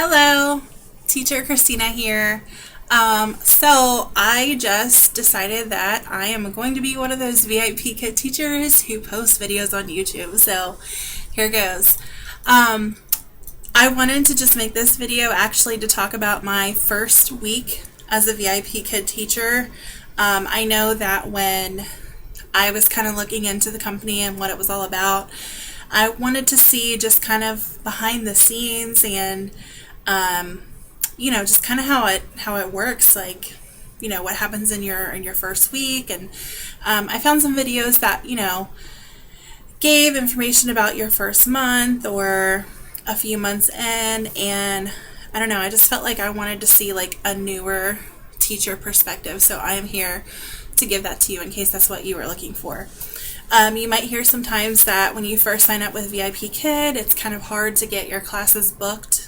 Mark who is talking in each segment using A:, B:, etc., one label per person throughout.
A: Hello, Teacher Christina here. So I just decided that I am going to be one of those VIPKID teachers who post videos on YouTube. So here goes. I wanted to just make this video actually to talk about my first week as a VIPKID teacher. I know that when I was kind of looking into the company and what it was all about, I wanted to see just kind of behind the scenes and just kind of how it works, like, what happens in your first week. And I found some videos that, gave information about your first month or a few months in, and I don't know, I just felt like I wanted to see like a newer teacher perspective, so I am here to give that to you in case that's what you were looking for. You might hear sometimes that when you first sign up with VIPKID, it's kind of hard to get your classes booked.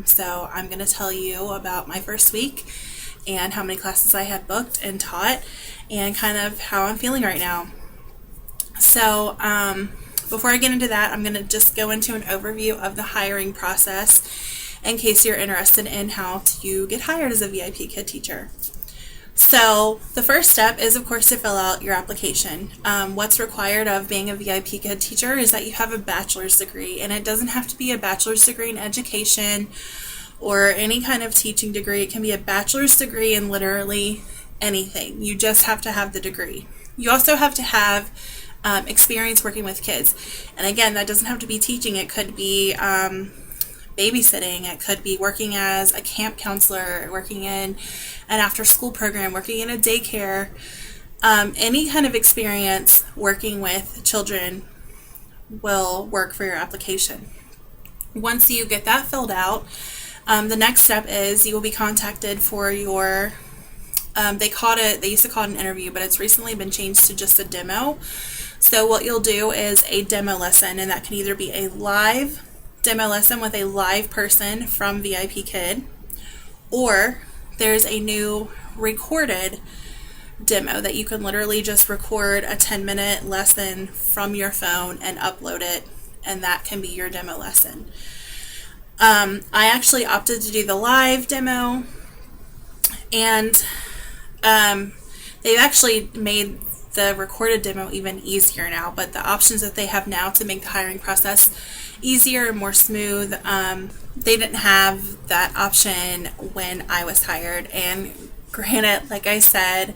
A: So I'm going to tell you about my first week and how many classes I had booked and taught and kind of how I'm feeling right now. So before I get into that, I'm going to just go into an overview of the hiring process in case you're interested in how to get hired as a VIPKID teacher. So the first step is, of course, to fill out your application. What's required of being a VIPKID teacher is that you have a bachelor's degree, and it doesn't have to be a bachelor's degree in education or any kind of teaching degree. It can be a bachelor's degree in literally anything. You just have to have the degree. You also have to have experience working with kids. And again, that doesn't have to be teaching. It could be babysitting. It could be working as a camp counselor, working in an after-school program, working in a daycare. Any kind of experience working with children will work for your application. Once you get that filled out, the next step is you will be contacted for your, they used to call it an interview, but it's recently been changed to just a demo. So what you'll do is a demo lesson, and that can either be a live demo lesson with a live person from VIPKID, or there's a new recorded demo that you can literally just record a 10-minute lesson from your phone and upload it, and that can be your demo lesson. I actually opted to do the live demo, and they've actually made the recorded demo even easier now, but the options that they have now to make the hiring process easier and more smooth, they didn't have that option when I was hired. And granted, like I said,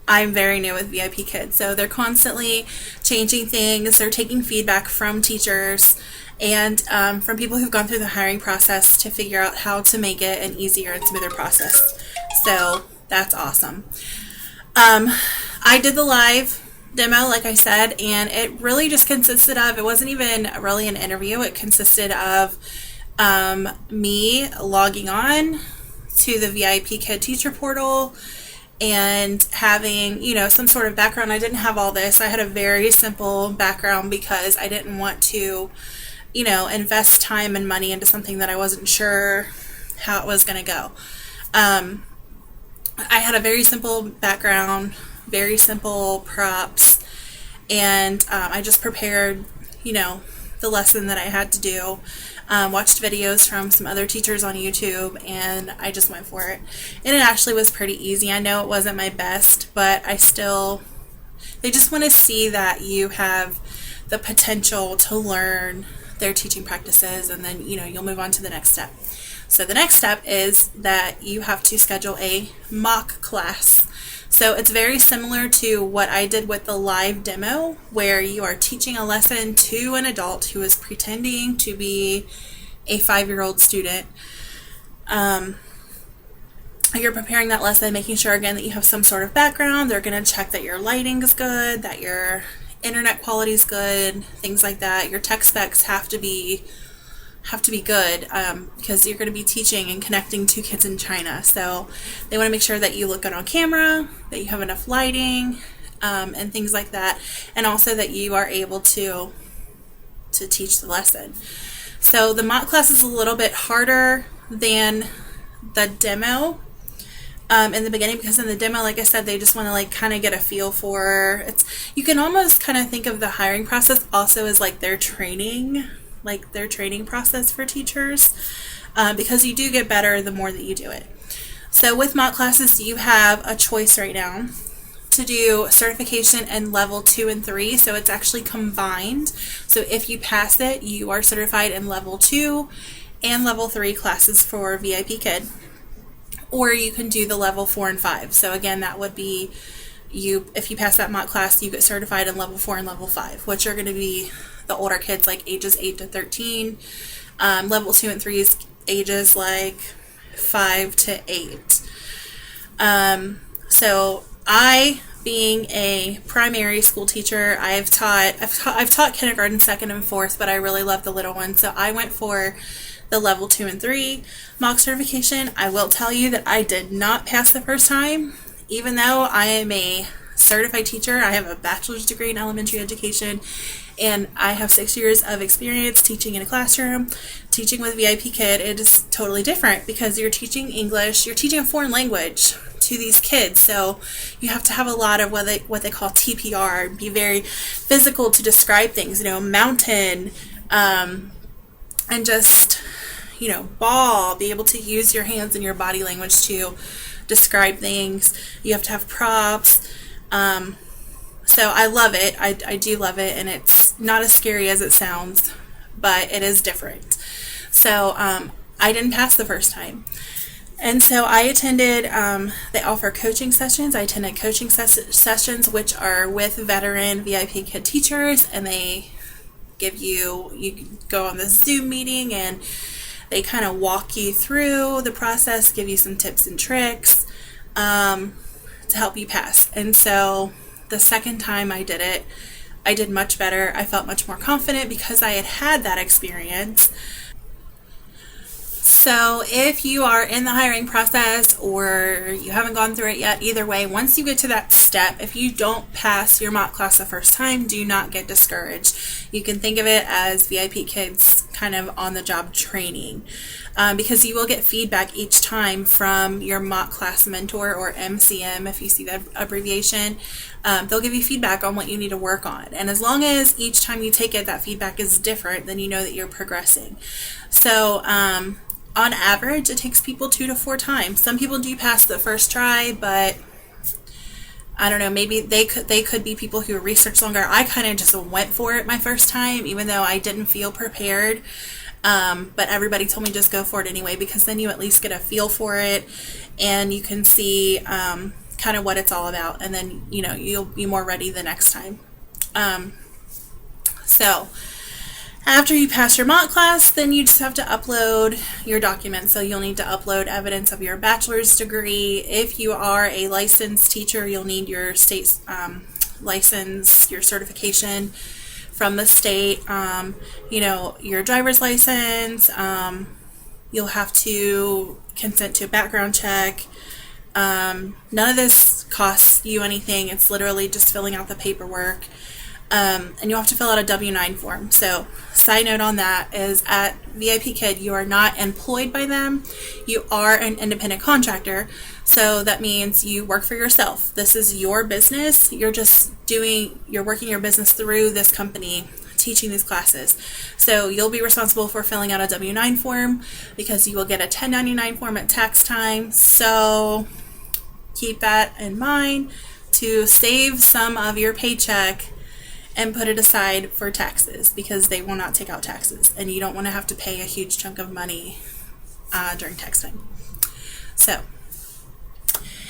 A: I'm very new with VIPKID, so they're constantly changing things. They're taking feedback from teachers and from people who've gone through the hiring process to figure out how to make it an easier and smoother process. So that's awesome. I did the live demo, like I said, and it really just consisted of, it wasn't even really an interview. It consisted of me logging on to the VIPKID teacher portal and having, some sort of background. I didn't have all this. I had a very simple background because I didn't want to, invest time and money into something that I wasn't sure how it was going to go. I had a very simple background, very simple props, and I just prepared, the lesson that I had to do, watched videos from some other teachers on YouTube, and I just went for it. And it actually was pretty easy. I know it wasn't my best, but they just want to see that you have the potential to learn their teaching practices, and then, you'll move on to the next step. So the next step is that you have to schedule a mock class. So it's very similar to what I did with the live demo, where you are teaching a lesson to an adult who is pretending to be a 5-year-old student. You're preparing that lesson, making sure, again, that you have some sort of background. They're going to check that your lighting is good, that your internet quality is good, things like that. Your tech specs have to be good because you're going to be teaching and connecting to kids in China. So they want to make sure that you look good on camera, that you have enough lighting, and things like that, and also that you are able to teach the lesson. So the mock class is a little bit harder than the demo in the beginning, because in the demo, like I said, they just want to kind of get a feel for it. You can almost kind of think of the hiring process also as like their training like their training process for teachers, because you do get better the more that you do it. So with mock classes, you have a choice right now to do certification in level 2 and 3. So it's actually combined. So if you pass it, you are certified in level 2 and level 3 classes for VIPKID. Or you can do the level 4 and 5. So again, that would be if you pass that mock class, you get certified in level 4 and level 5, which are going to be the older kids, like ages 8 to 13. Level 2 and 3 is ages like 5 to 8. So I, being a primary school teacher, I've taught kindergarten, 2nd, and 4th, but I really love the little ones. So I went for the level 2 and 3 mock certification. I will tell you that I did not pass the first time, even though I am a certified teacher. I have a bachelor's degree in elementary education, and I have 6 years of experience teaching in a classroom. Teaching with VIPKID, it is totally different because you're teaching English, you're teaching a foreign language to these kids, so you have to have a lot of what they call TPR, be very physical to describe things, mountain, and just, ball, be able to use your hands and your body language to describe things. You have to have props. So I love it. I do love it, and it's not as scary as it sounds, but it is different. So I didn't pass the first time. And so I attended, they offer coaching sessions. I attended coaching sessions, which are with veteran VIPKID teachers, and they you go on this Zoom meeting, and they kind of walk you through the process, give you some tips and tricks to help you pass. And so the second time I did it, I did much better. I felt much more confident because I had had that experience. So if you are in the hiring process or you haven't gone through it yet, either way, once you get to that step, if you don't pass your mock class the first time, do not get discouraged. You can think of it as VIPKID's kind of on-the-job training, because you will get feedback each time from your mock class mentor, or MCM if you see that abbreviation. They'll give you feedback on what you need to work on. And as long as each time you take it, that feedback is different, then you know that you're progressing. So on average, it takes people 2 to 4 times. Some people do pass the first try, but I don't know, maybe they could be people who research longer. I kind of just went for it my first time, even though I didn't feel prepared. But everybody told me just go for it anyway, because then you at least get a feel for it, and you can see kind of what it's all about, and then you'll be more ready the next time. So after you pass your mock class, then you just have to upload your documents. So you'll need to upload evidence of your bachelor's degree. If you are a licensed teacher, you'll need your state license, your certification from the state, your driver's license. You'll have to consent to a background check. None of this costs you anything. It's literally just filling out the paperwork. And you'll have to fill out a W-9 form. So, side note on that is, at VIPKID, you are not employed by them. You are an independent contractor. So that means you work for yourself. This is your business. You're working your business through this company teaching these classes. So you'll be responsible for filling out a W-9 form, because you will get a 1099 form at tax time. So keep that in mind to save some of your paycheck and put it aside for taxes, because they will not take out taxes, and you don't want to have to pay a huge chunk of money during tax time. So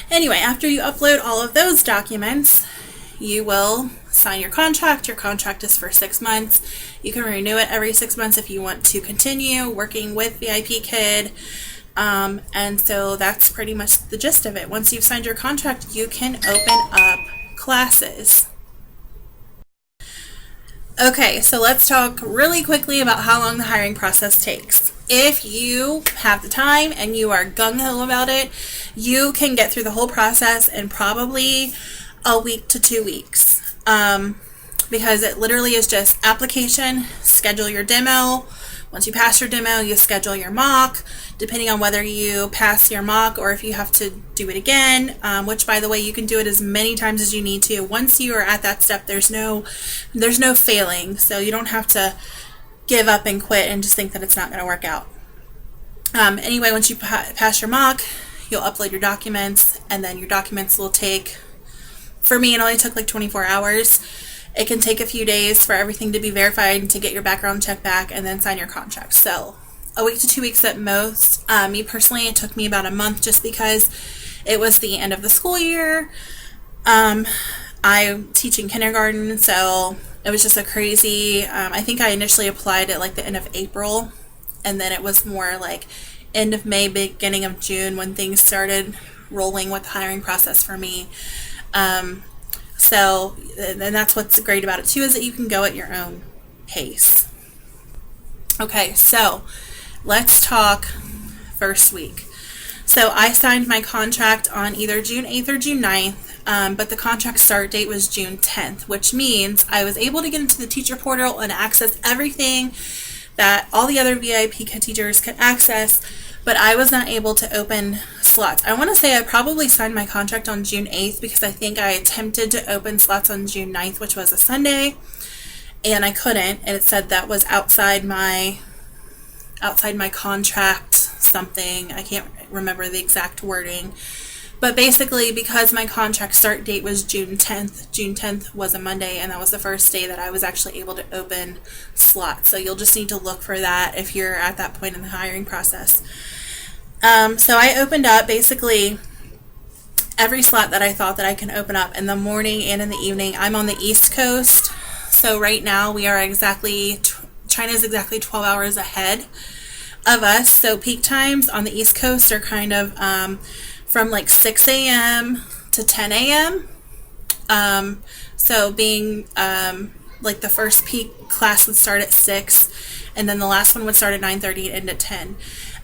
A: anyway, after you upload all of those documents, you will sign your contract. Your contract is for 6 months. You can renew it every 6 months if you want to continue working with VIPKID. And so that's pretty much the gist of it. Once you've signed your contract, you can open up classes. Okay, so let's talk really quickly about how long the hiring process takes. If you have the time and you are gung-ho about it, you can get through the whole process in probably a week to 2 weeks, because it literally is just application, schedule your demo. Once you pass your demo, you schedule your mock, depending on whether you pass your mock or if you have to do it again, which, by the way, you can do it as many times as you need to. Once you are at that step, there's no failing, so you don't have to give up and quit and just think that it's not going to work out. Anyway, once you pass your mock, you'll upload your documents, and then your documents will take, for me, it only took like 24 hours. It can take a few days for everything to be verified and to get your background check back and then sign your contract. So a week to 2 weeks at most. Me personally, it took me about a month just because it was the end of the school year. I'm teaching kindergarten, so it was just a crazy, I think I initially applied at like the end of April, and then it was more like end of May, beginning of June when things started rolling with the hiring process for me. So, and that's what's great about it too, is that you can go at your own pace. Okay, so let's talk first week. So I signed my contract on either June 8th or June 9th, but the contract start date was June 10th, which means I was able to get into the teacher portal and access everything that all the other VIPKID teachers could access, but I was not able to open slots. I want to say I probably signed my contract on June 8th because I think I attempted to open slots on June 9th, which was a Sunday, and I couldn't, and it said that was outside my contract something. I can't remember the exact wording. But basically, because my contract start date was June 10th was a Monday, and that was the first day that I was actually able to open slots. So you'll just need to look for that if you're at that point in the hiring process. So I opened up basically every slot that I thought that I can open up in the morning and in the evening. I'm on the East Coast, so right now we are China's exactly 12 hours ahead of us. So peak times on the East Coast are kind of from like 6 a.m. to 10 a.m. So being like the first peak class would start at 6, and then the last one would start at 9:30 and end at 10.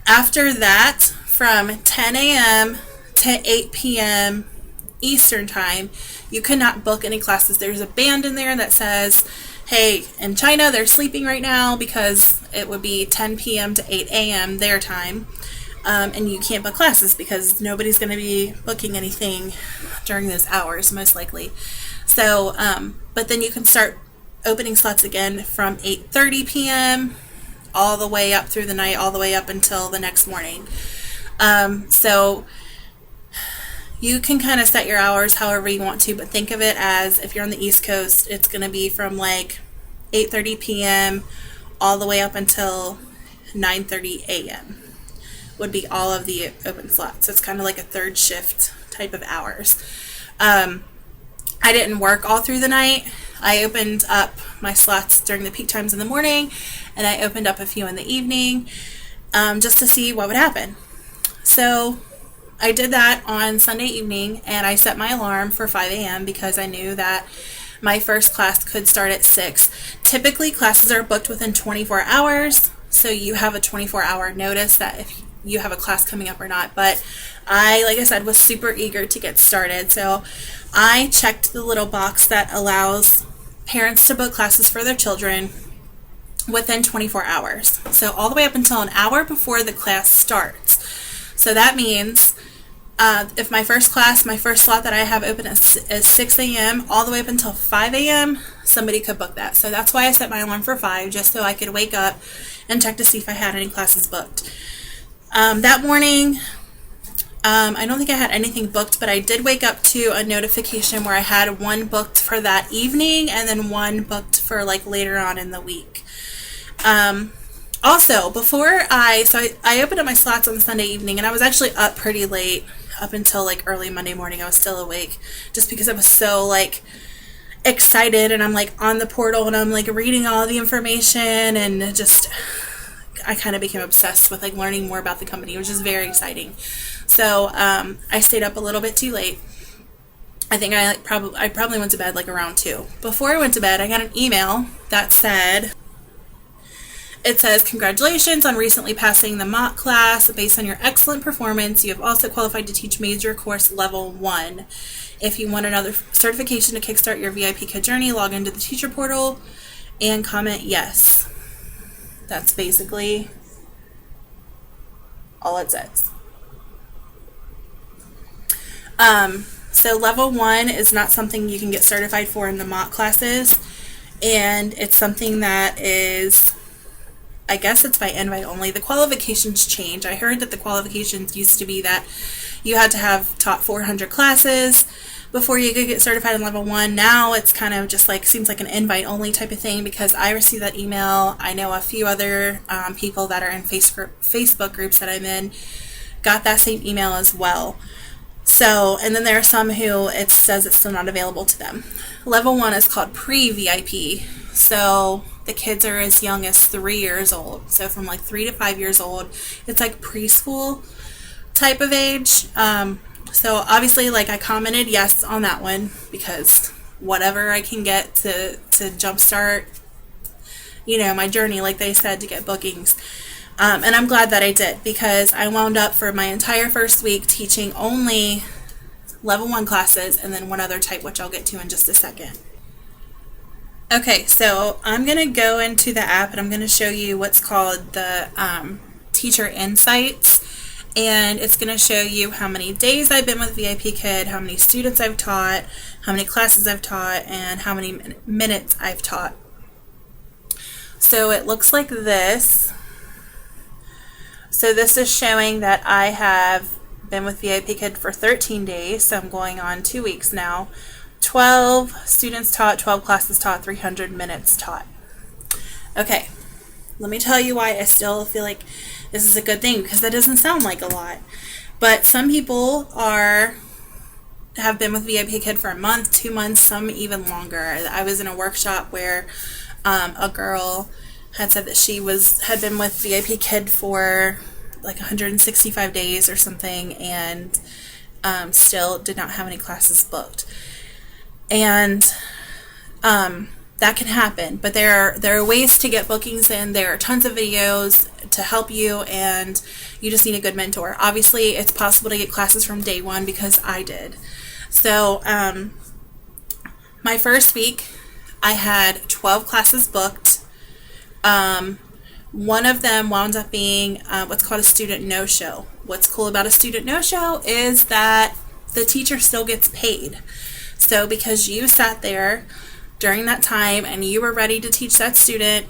A: After that, from 10 a.m. to 8 p.m. Eastern time, you cannot book any classes. There's a band in there that says, hey, in China, they're sleeping right now, because it would be 10 p.m. to 8 a.m. their time. And you can't book classes because nobody's going to be booking anything during those hours, most likely. So, but then you can start opening slots again from 8:30 p.m. all the way up through the night, all the way up until the next morning. So you can kind of set your hours however you want to, but think of it as, if you're on the East Coast, it's going to be from like 8:30 p.m. all the way up until 9:30 a.m. would be all of the open slots. So it's kind of like a third shift type of hours. I didn't work all through the night. I opened up my slots during the peak times in the morning, and I opened up a few in the evening, just to see what would happen. So I did that on Sunday evening, and I set my alarm for 5 a.m. because I knew that my first class could start at 6. Typically, classes are booked within 24 hours, so you have a 24-hour notice that if you have a class coming up or not. But I, like I said, was super eager to get started, so I checked the little box that allows parents to book classes for their children within 24 hours. So all the way up until an hour before the class starts. So that means if my first slot that I have open is 6 a.m. all the way up until 5 a.m., somebody could book that. So that's why I set my alarm for 5, just so I could wake up and check to see if I had any classes booked. That morning, I don't think I had anything booked, but I did wake up to a notification where I had one booked for that evening and then one booked for like later on in the week. Also, I opened up my slots on Sunday evening, and I was actually up pretty late, up until like early Monday morning. I was still awake just because I was so like excited, and I'm like on the portal and I'm like reading all the information, and just I kind of became obsessed with like learning more about the company, which is very exciting. So I stayed up a little bit too late. I think I probably went to bed like around 2. Before I went to bed, I got an email that says, congratulations on recently passing the mock class. Based on your excellent performance, you have also qualified to teach major course level 1. If you want another certification to kickstart your VIPKID journey, log into the teacher portal and comment yes. That's basically all it says. So level 1 is not something you can get certified for in the mock classes, and it's something that is I guess it's by invite only. The qualifications change. I heard that the qualifications used to be that you had to have taught 400 classes before you could get certified in level 1. Now it's kind of just like, seems like an invite only type of thing, because I received that email. I know a few other people that are in Facebook groups that I'm in got that same email as well. So, and then there are some who it says it's still not available to them. Level 1 is called pre-VIP. So the kids are as young as 3 years old. So from like 3 to 5 years old, it's like preschool type of age. So obviously, like, I commented yes on that one, because whatever I can get to jumpstart, you know, my journey, like they said, to get bookings. And I'm glad that I did, because I wound up for my entire first week teaching only level 1 classes and then one other type, which I'll get to in just a second. Okay, so I'm going to go into the app and I'm going to show you what's called the Teacher Insights. And it's going to show you how many days I've been with VIPKID, how many students I've taught, how many classes I've taught, and how many minutes I've taught. So it looks like this. So this is showing that I have been with VIPKID for 13 days, so I'm going on 2 weeks now. 12 students taught, 12 classes taught, 300 minutes taught. Okay, let me tell you why I still feel like this is a good thing, because that doesn't sound like a lot. But some people have been with VIPKID for a month, 2 months, some even longer. I was in a workshop where a girl had said that she had been with VIPKID for like 165 days or something, and still did not have any classes booked. And that can happen, but there are ways to get bookings in. There are tons of videos to help you, and you just need a good mentor. Obviously, it's possible to get classes from day one, because I did. So my first week, I had 12 classes booked. One of them wound up being what's called a student no-show. What's cool about a student no-show is that the teacher still gets paid. So because you sat there during that time and you were ready to teach that student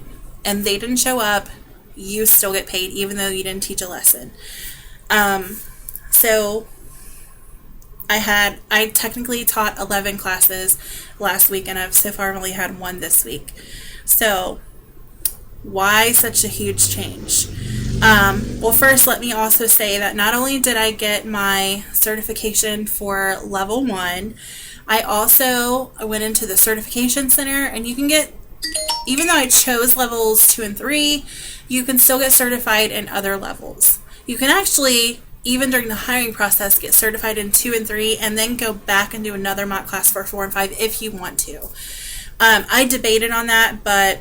A: and they didn't show up, you still get paid even though you didn't teach a lesson. So I technically taught 11 classes last week, and I've so far only had 1 this week. So why such a huge change? Well, first, let me also say that not only did I get my certification for level 1, I also went into the certification center, and you can get, even though I chose levels 2 and 3, you can still get certified in other levels. You can actually, even during the hiring process, get certified in 2 and 3, and then go back and do another mock class for 4 and 5 if you want to. I debated on that, but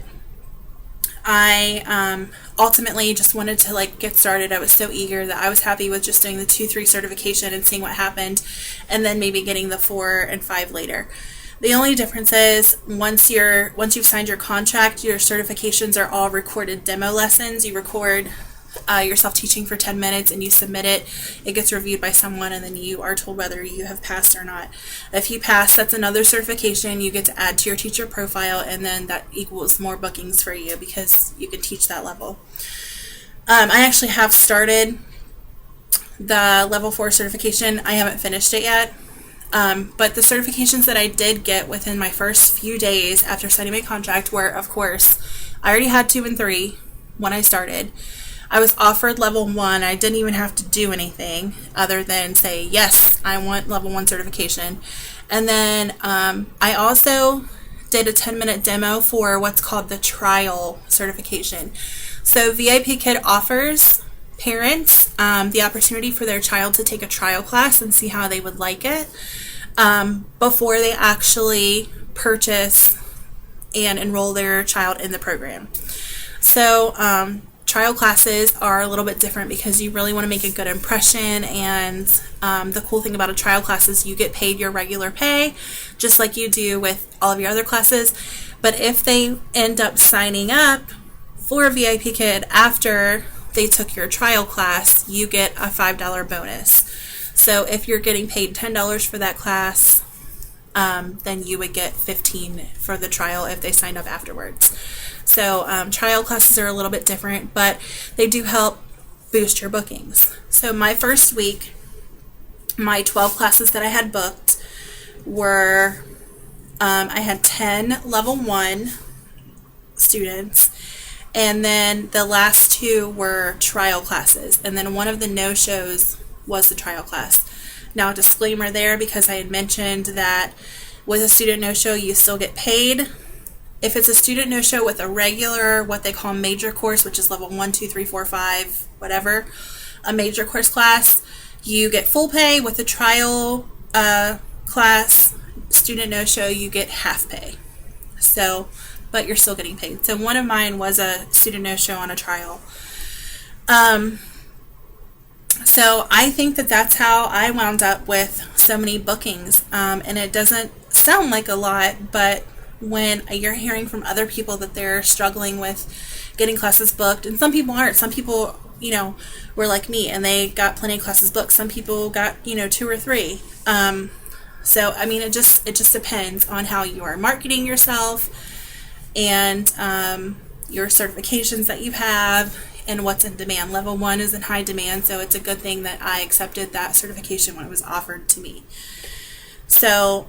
A: I ultimately just wanted to get started. I was so eager that I was happy with just doing the 2-3 certification and seeing what happened, and then maybe getting the 4 and 5 later. The only difference is once you've signed your contract, your certifications are all recorded demo lessons. You record yourself teaching for 10 minutes and you submit it. It gets reviewed by someone, and then you are told whether you have passed or not. If you pass, that's another certification you get to add to your teacher profile, and then that equals more bookings for you because you can teach that level. I actually have started the level 4 certification. I haven't finished it yet. But the certifications that I did get within my first few days after signing my contract were, of course, I already had 2 and 3 when I started. I was offered level 1. I didn't even have to do anything other than say, yes, I want level 1 certification. And then I also did a 10-minute demo for what's called the trial certification. So VIPKID offers parents the opportunity for their child to take a trial class and see how they would like it before they actually purchase and enroll their child in the program. So trial classes are a little bit different because you really want to make a good impression, and the cool thing about a trial class is you get paid your regular pay just like you do with all of your other classes. But if they end up signing up for VIPKID after they took your trial class, you get a $5 bonus. So if you're getting paid $10 for that class, then you would get 15 for the trial if they signed up afterwards. So trial classes are a little bit different, but they do help boost your bookings. So my first week, my 12 classes that I had booked were, I had 10 level 1 students, and then the last 2 were trial classes, and then one of the no-shows was the trial class. Now, a disclaimer there, because I had mentioned that with a student no-show you still get paid. If it's a student no-show with a regular, what they call major course, which is level 1, 2, 3, 4, 5, whatever, a major course class, you get full pay. With a trial class, student no-show, you get half pay. So, but you're still getting paid. So one of mine was a student no-show on a trial. So I think that that's how I wound up with so many bookings. And it doesn't sound like a lot, but when you're hearing from other people that they're struggling with getting classes booked, and some people aren't. Some people, were like me and they got plenty of classes booked. Some people got, 2 or 3. So, I mean, it just depends on how you are marketing yourself and your certifications that you have and what's in demand. Level 1 is in high demand, so it's a good thing that I accepted that certification when it was offered to me. So,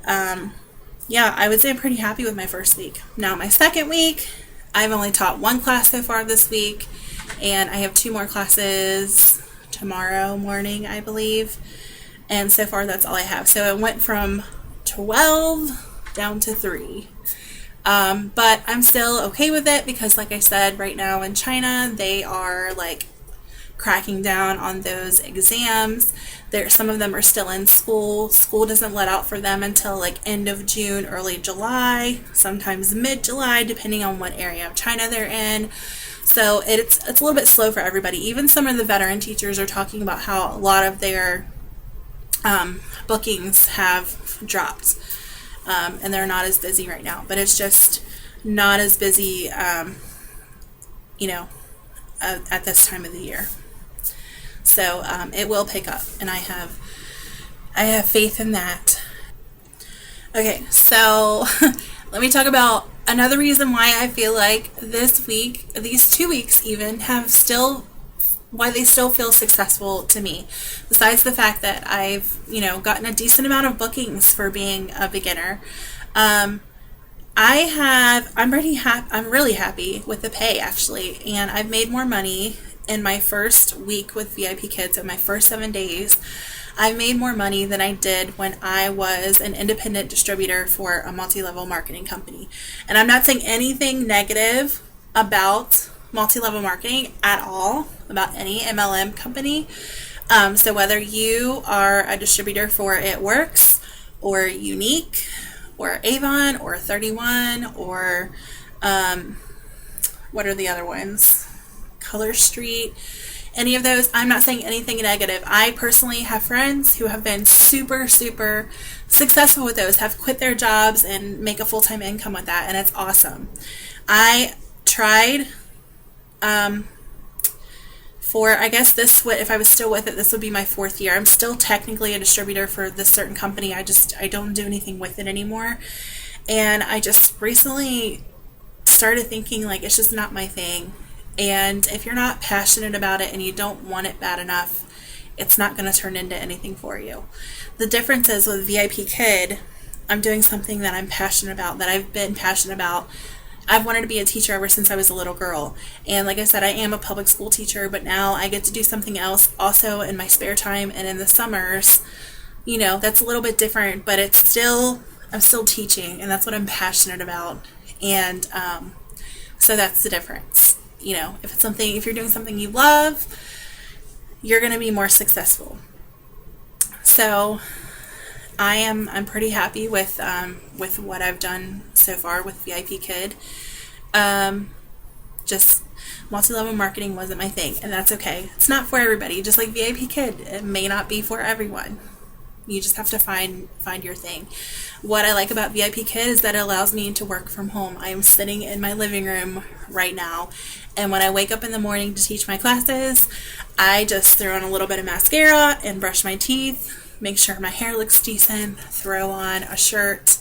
A: yeah, I would say I'm pretty happy with my first week. Now, my second week, I've only taught 1 class so far this week, and I have 2 more classes tomorrow morning, I believe. And so far, that's all I have. So it went from 12 down to 3. But I'm still okay with it because, like I said, right now in China, they are cracking down on those exams. Some of them are still in school. School doesn't let out for them until end of June, early July, sometimes mid-July, depending on what area of China they're in. So it's a little bit slow for everybody. Even some of the veteran teachers are talking about how a lot of their bookings have dropped. And they're not as busy right now, but it's just not as busy, at this time of the year. So it will pick up, and I have faith in that. Okay, so let me talk about another reason why I feel like this week, these 2 weeks even, why they still feel successful to me. Besides the fact that I've, gotten a decent amount of bookings for being a beginner, I'm really happy with the pay, actually, and I've made more money in my first week with VIPKID, in my first 7 days. I made more money than I did when I was an independent distributor for a multi-level marketing company. And I'm not saying anything negative about multi-level marketing at all, about any MLM company. So whether you are a distributor for It Works or Unique or Avon or 31 or what are the other ones? Color Street, any of those, I'm not saying anything negative. I personally have friends who have been super, super successful with those, have quit their jobs and make a full-time income with that, and it's awesome. I tried I guess if I was still with it, this would be my 4th year. I'm still technically a distributor for this certain company. I don't do anything with it anymore. And I just recently started thinking it's just not my thing. And if you're not passionate about it and you don't want it bad enough, it's not going to turn into anything for you. The difference is with VIPKID, I'm doing something that I'm passionate about, that I've been passionate about. I've wanted to be a teacher ever since I was a little girl. And like I said, I am a public school teacher, but now I get to do something else also in my spare time and in the summers. That's a little bit different, but I'm still teaching, and that's what I'm passionate about. And so that's the difference. If you're doing something you love, you're going to be more successful. So I'm pretty happy with what I've done so far with VIPKID. Just multi-level marketing wasn't my thing, and that's okay. It's not for everybody. Just like VIPKID, it may not be for everyone. You just have to find your thing. What I like about VIPKID is that it allows me to work from home. I am sitting in my living room right now, and when I wake up in the morning to teach my classes, I just throw on a little bit of mascara and brush my teeth, make sure my hair looks decent, throw on a shirt,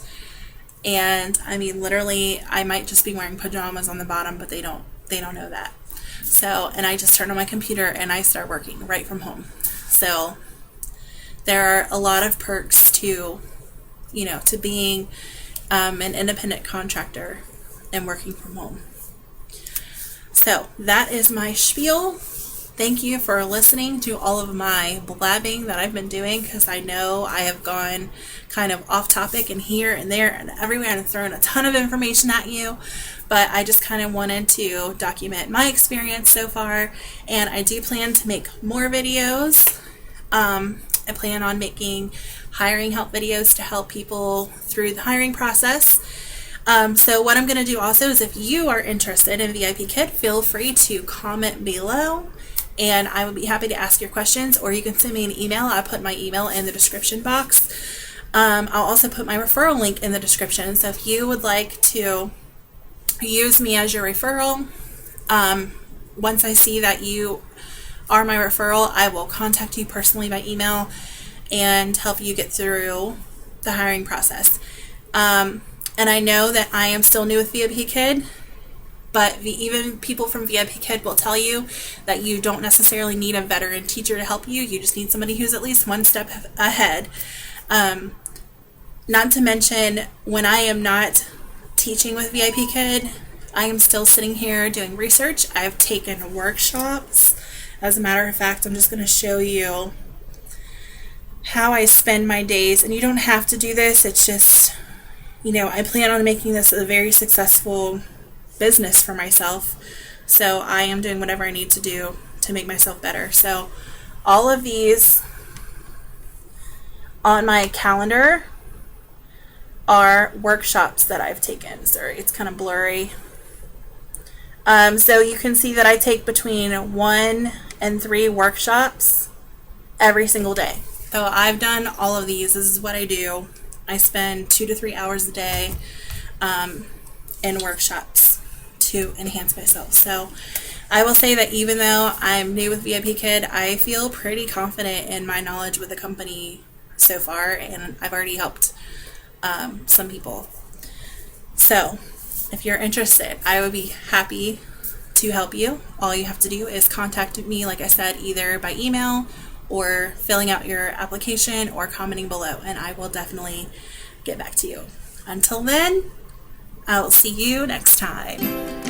A: and I mean, literally, I might just be wearing pajamas on the bottom, but they don't know that. So, and I just turn on my computer and I start working right from home. So there are a lot of perks to, to being an independent contractor and working from home. So that is my spiel. Thank you for listening to all of my blabbing that I've been doing, because I know I have gone kind of off topic and here and there and everywhere and thrown a ton of information at you, but I just kind of wanted to document my experience so far, and I do plan to make more videos. I plan on making hiring help videos to help people through the hiring process. So what I'm going to do also is, if you are interested in VIPKID, feel free to comment below, and I would be happy to ask your questions, or you can send me an email. I'll put my email in the description box. I'll also put my referral link in the description, so if you would like to use me as your referral, once I see that you are my referral, I will contact you personally by email and help you get through the hiring process. And I know that I am still new with VIPKID, but even people from VIPKID will tell you that you don't necessarily need a veteran teacher to help you. You just need somebody who's at least one step ahead. Not to mention, when I am not teaching with VIPKID, I am still sitting here doing research. I've taken workshops. As a matter of fact, I'm just going to show you how I spend my days. And you don't have to do this. It's just, I plan on making this a very successful business for myself. So I am doing whatever I need to do to make myself better. So all of these on my calendar are workshops that I've taken. Sorry, it's kind of blurry. So you can see that I take between 1 and 3 workshops every single day. So I've done all of these. This is what I do. I spend 2 to 3 hours a day in workshops to enhance myself. So I will say that even though I'm new with VIPKID, I feel pretty confident in my knowledge with the company so far, and I've already helped some people. So if you're interested, I would be happy to help you. All you have to do is contact me, like I said, either by email or filling out your application or commenting below, and I will definitely get back to you. Until then, I'll see you next time.